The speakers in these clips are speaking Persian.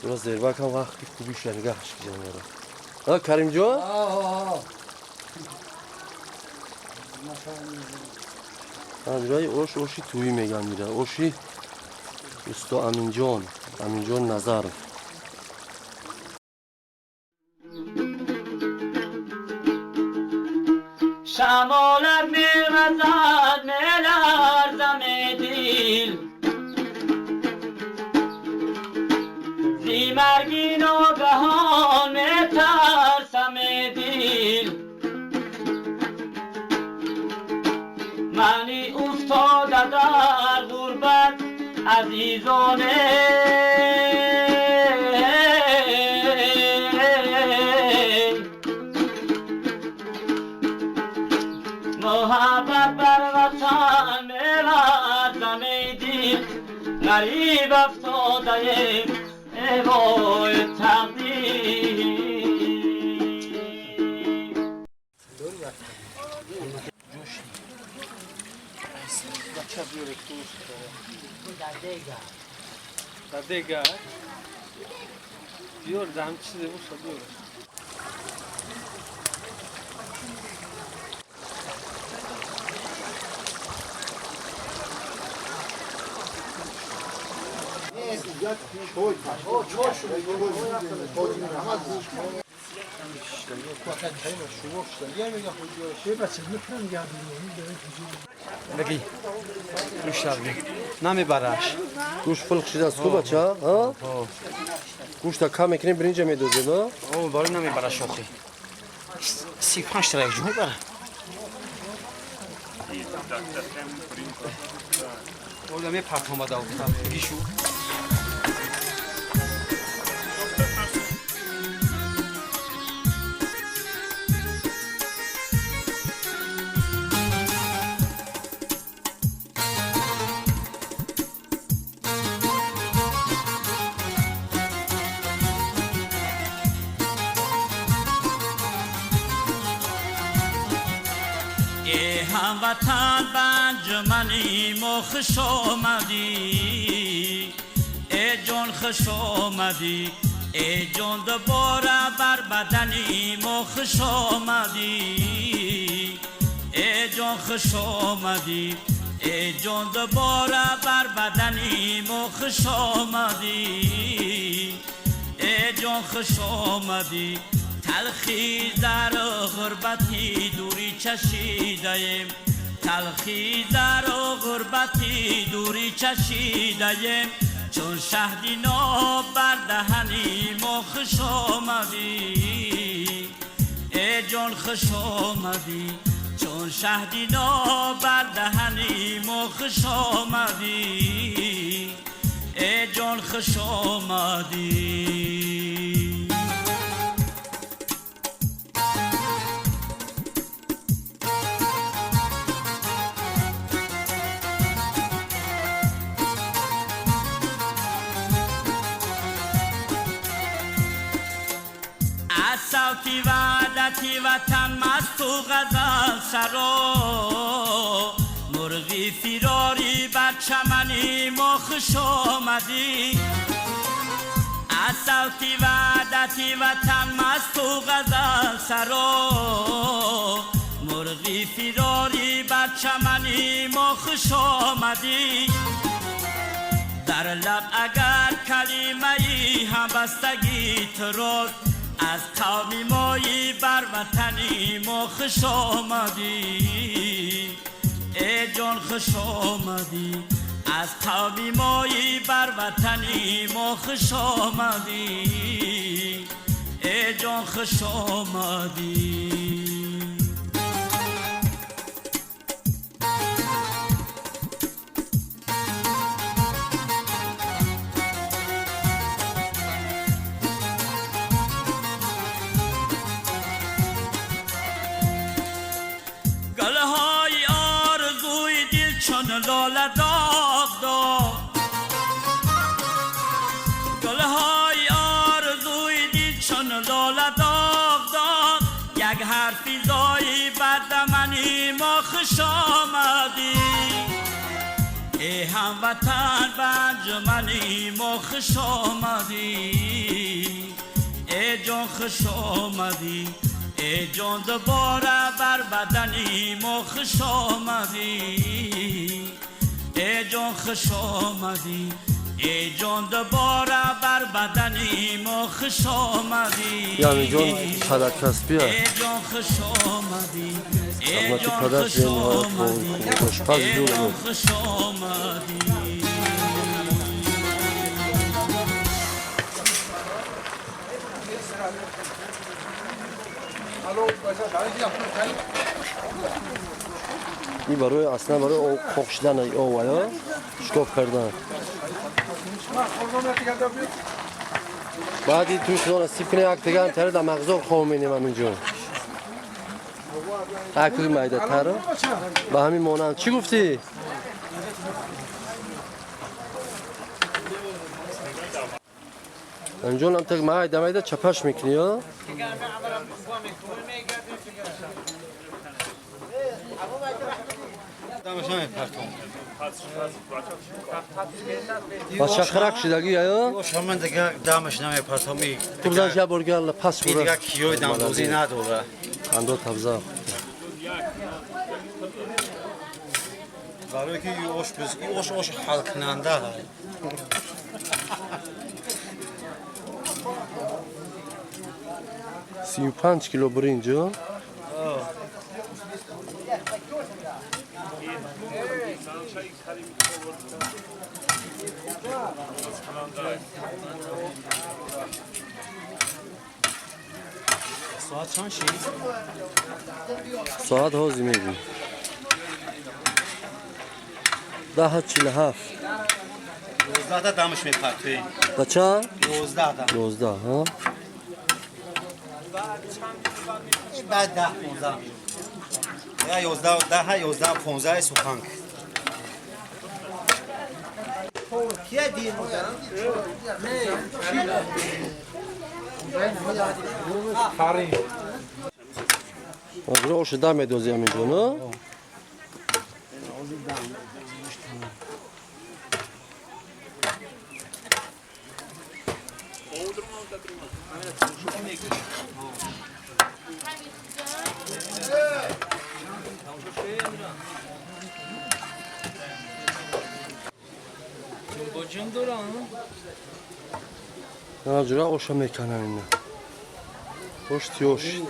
درست زیربک هم وقتی خوبیش نگهش کنیم ها کریم جان؟ میرای اوشی تویی میگن میره اوشی دوستو امین جان نظر شمالر میغزد میلرزم دیل زی مرگی ناگهان میترسم دیل منی افتاده در غربت عزیزانه محبت بر وطن می‌ورزم ای دل غریب افتاده ای وای تقدیر در دیگه بیار دم چیزی باشه بیار بگی گوش دارمی نمیبرش گوش فلق شده از خوبه چه ها؟ گوش تا کم میکنیم برینجه میدوزیم ها؟ او باری نمیبره شوخی 35 تا یک جو میبره اولا می پرت آمده افتم بگی شو هموطن بنجمنی ما خوش آمدی ای جان خوش آمدی ای جان دوباره بر بدنی ما خوش آمدی ای جان خوش آمدی ای جان دوباره بر بدنی ما خوش آمدی ای جان خوش آمدی تلخی در غربتی دوری چشیدیم تلخی در غربتی دوری چشیدیم چون شهدی ناب بر دهنی ما خوش آمدی ای جان خوش آمدی چون شهدی ناب بر دهنی ما خوش آمدی ای جان خوش آمدی صوتی وعدتی وطن مست و غزل سرا مرغی فراری بر چمنی ما خوش آمدی از صوتی وعدتی وطن مست و غزل سرا مرغی فراری بر چمنی ما خوش آمدی در لب اگر کلمه ای هم بستگی تراست از قومی مایی بر وطنی ما خوش آمدی ای جان خوش آمدی از قومی مایی بر وطنی ما خوش آمدی ای جان خوش آمدی لاله داغ داغ گلهای آرزوی دید چون لاله داغ داغ یک حرفی زایی بر دمنی ما خوش آمدی ای هموطن به انجمنی ما خوش آمدی ای جان خوش آمدی ای جان دوباره بر بدنی ما خوش آمدی ای جان خوش آمدی ای جان دوباره بر بدنی ما خوش آمدی یعنی جان پدر کسبیه ای جان خوش آمدی ای خدمت جان پدر خوش زیر آمدی آشپز ای جور جان بود خوش آمدی این برای اصلا برای پخشیدن آوایا شکاف کردن بعدی توش دونه سیب کنه یک دیگه هم تره در مغزار خواه مینیم همینجا اکوی مایده تره به همین مانند چی گفتی؟ اینجا هم تک مایده چپش میکنی ها؟ پس شخرک شدگی یا؟ من دیگه دمش نمیپرتم تو بزنش یه برگر پس دیگه برو کیوی دمدوزی نداره اندو تبزه برای که این اوش حل کننده های 35 کیلو برنج ها؟ ساعت چند شید؟ ساعت هازی میبین 10:47 11 دمش میپرتوی بچه؟ 11 دم 11 ها؟ بعد 10 15 یا 11 10 11 15 سوخنگ کیه دیر آگره اوش دم میدوزی همینجا نه؟ Bocun duran. آجره اوش میکنن اینه اوش تیوش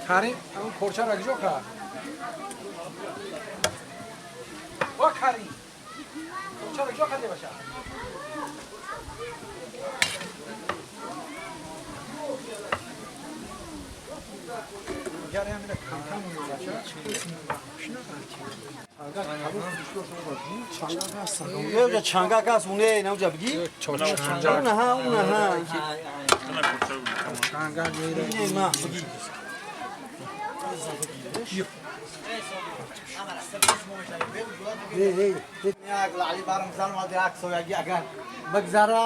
کریم اون پرچه را کجا کرد؟ با کریم پرچه را کجا کرده باشه؟ گره هم میره کم کم اون باشه یه چنگک هست اونه نوجا بگی؟ اونه ها اونه ها چنگل میره اینه ما بگی بگذره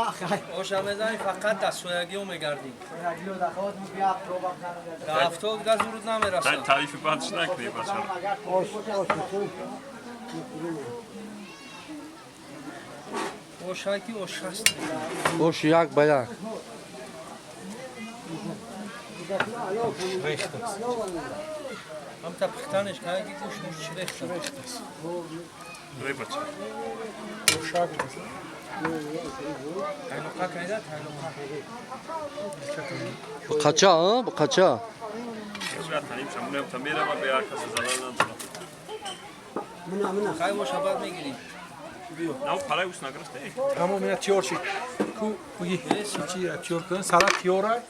اوشمزنی فقط از سویگی رو میگردیم. رفته دیگه زورت نمیرسه. تعریف بعدش نکنی بچه اوشکی اوش هست. اوش یک به یک هم تا پختنش که اگه گوش موش ریخته. روی بچه تایلوقا کنیده تایلوقا. بقچه ها؟ بقچه شاید تعریف شمونه هم تمیره و به هر کس زلال نداره خیلی باشه بعد میگیریم. نه پرای اوش نگرسته همون میره تیور شید کو بگی چی را تیور کن سالات تیوره